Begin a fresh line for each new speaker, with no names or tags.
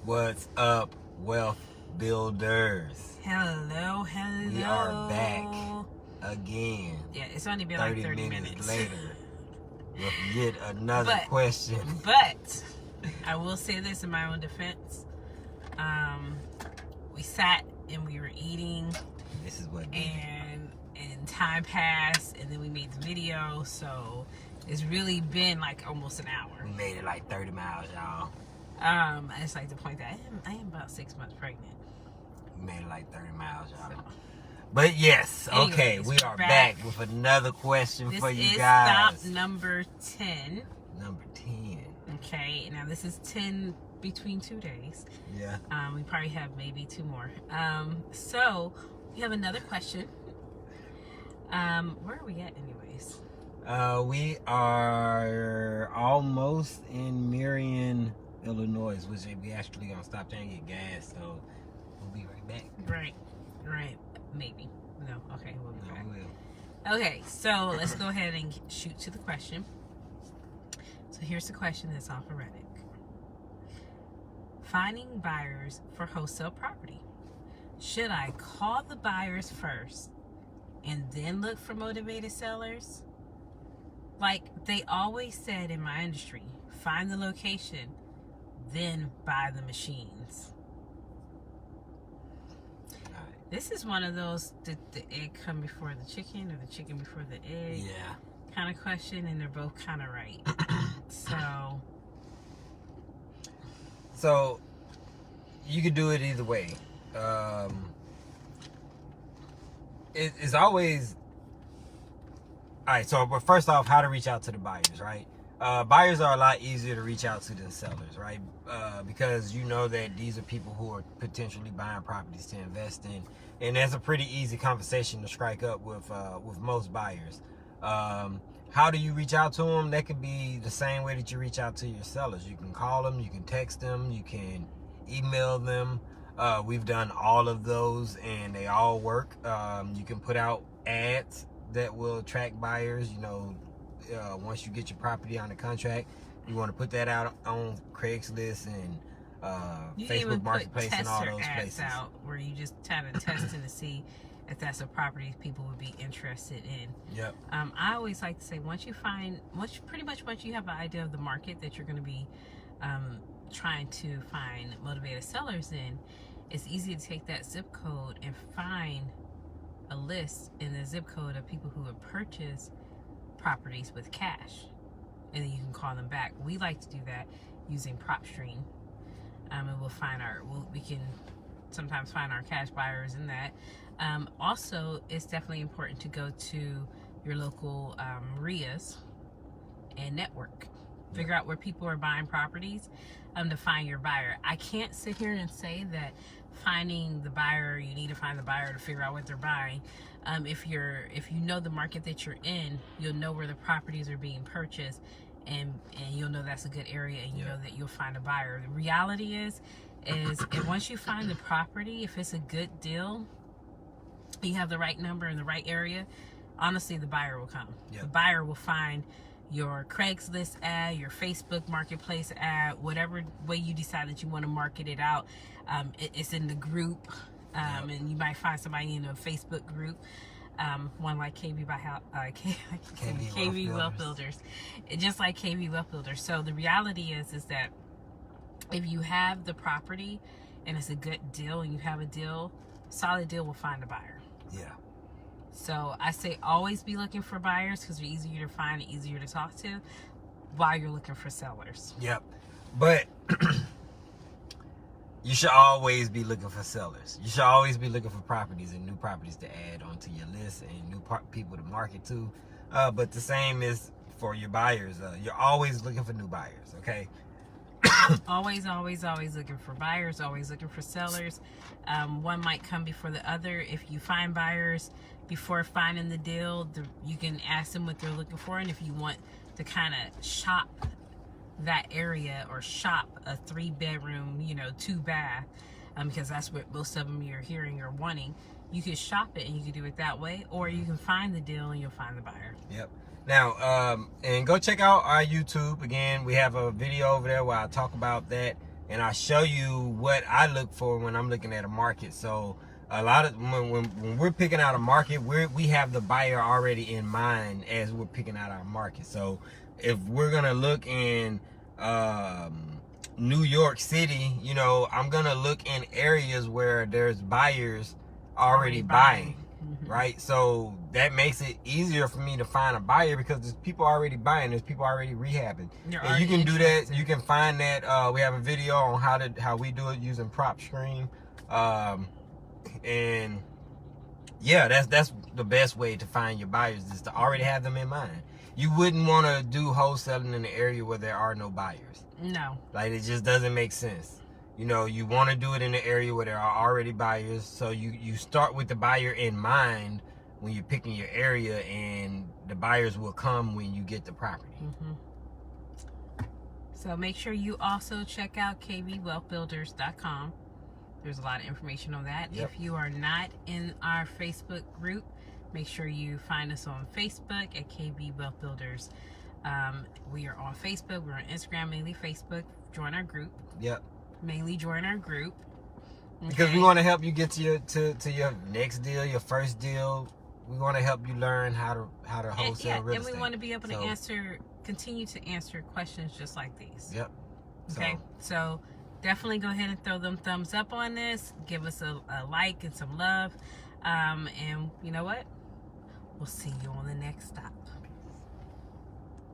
What's up, wealth builders?
Hello.
We are back again.
Yeah, it's only been like 30 minutes
later with yet another question.
But I will say this in my own defense. We sat and we were eating.
This is what
and time passed, and then we made the video, so it's really been like almost an hour.
We made it like 30 miles, y'all.
I just like to point that I am about 6 months pregnant.
We made it like 30 miles, y'all. So. But yes,
anyways,
okay, we are back with another question for you guys.
This is stop number 10.
Number 10.
Okay, now this is 10 between 2 days.
Yeah.
We probably have maybe 2 more. So we have another question. Where are we at anyways?
We are almost in Marion, Illinois, which we actually gonna stop there and get gas, so we'll be right back.
Right. Maybe. No. Okay, we'll be back.
We will.
Okay, so let's go ahead and shoot to the question. So here's the question that's off of Reddit. Finding buyers for wholesale property. Should I call the buyers first and then look for motivated sellers? Like they always said in my industry, find the location, then buy the machines. This is one of those, did the egg come before the chicken or the chicken before the egg?
Yeah.
Kind of question, and they're both kind of right.
So you could do it either way. It's always all right. So, but first off, how to reach out to the buyers, right? Buyers are a lot easier to reach out to than sellers, right? Because you know that these are people who are potentially buying properties to invest in, and that's a pretty easy conversation to strike up with most buyers. How do you reach out to them? That could be the same way that you reach out to your sellers. You can call them, you can text them, you can email them. We've done all of those, and they all work. You can put out ads that will attract buyers. You know, once you get your property on the contract, you want to put that out on Craigslist and Facebook Marketplace and all those places.
Out where you just kind of testing to see if that's a property people would be interested in.
Yep.
I always like to say once you have an idea of the market that you're going to be trying to find motivated sellers in, it's easy to take that zip code and find a list in the zip code of people who have purchased properties with cash, and then you can call them back. We like to do that using PropStream, and we can sometimes find our cash buyers in that. Also, it's definitely important to go to your local RIAs and network. Figure out where people are buying properties to find your buyer. I can't sit here and say that finding the buyer, you need to find the buyer to figure out what they're buying. If you know the market that you're in, you'll know where the properties are being purchased, and you'll know that's a good area, and you know that you'll find a buyer. The reality is if once you find the property, if it's a good deal, you have the right number in the right area, honestly, the buyer will come. The buyer will find your Craigslist ad, your Facebook Marketplace ad, whatever way you decide that you want to market it out. It's in the group, and you might find somebody in a Facebook group, one like KV Wealth Builders, just like KV Wealth Builders. So the reality is that if you have the property and it's a good deal and you have a deal, solid deal will find a buyer.
Yeah.
So I say always be looking for buyers because they're easier to find and easier to talk to while you're looking for sellers.
Yep. But you should always be looking for sellers. You should always be looking for properties and new properties to add onto your list and new people to market to. But the same is for your buyers. You're always looking for new buyers, okay?
always looking for buyers, always looking for sellers. One might come before the other. If you find buyers before finding the deal, you can ask them what they're looking for, and if you want to kind of shop that area or shop a 3-bedroom, 2-bath, because that's what most of them you're hearing or wanting, you can shop it and you can do it that way, or you can find the deal and you'll find the buyer.
Yep. Now, and go check out our YouTube. Again, we have a video over there where I talk about that. and I show you what I look for when I'm looking at a market. So a lot of when we're picking out a market, we have the buyer already in mind as we're picking out our market. So if we're gonna look in New York City, you know, I'm gonna look in areas where there's buyers already buying. Right, so that makes it easier for me to find a buyer because there's people already buying, there's people already rehabbing. And you can do that. You can find that. We have a video on how we do it using PropStream, and yeah, that's the best way to find your buyers is to already have them in mind. You wouldn't want to do wholesaling in an area where there are no buyers. No, like it just doesn't make sense. You know, you want to do it in an area where there are already buyers. So you start with the buyer in mind when you're picking your area, and the buyers will come when you get the property.
So make sure you also check out kbwealthbuilders.com. There's a lot of information on that. Yep. If you are not in our Facebook group, make sure you find us on Facebook at KB Wealth Builders. We are on Facebook. We're on Instagram, mainly Facebook. Join our group.
Yep.
Mainly join our group. Okay?
Because we want to help you get to your next deal, your first deal. We want to help you learn how to wholesale real estate.
And we want to be able to continue to answer questions just like these.
Yep.
Okay. So definitely go ahead and throw them thumbs up on this. Give us a like and some love. And you know what? We'll see you on the next stop.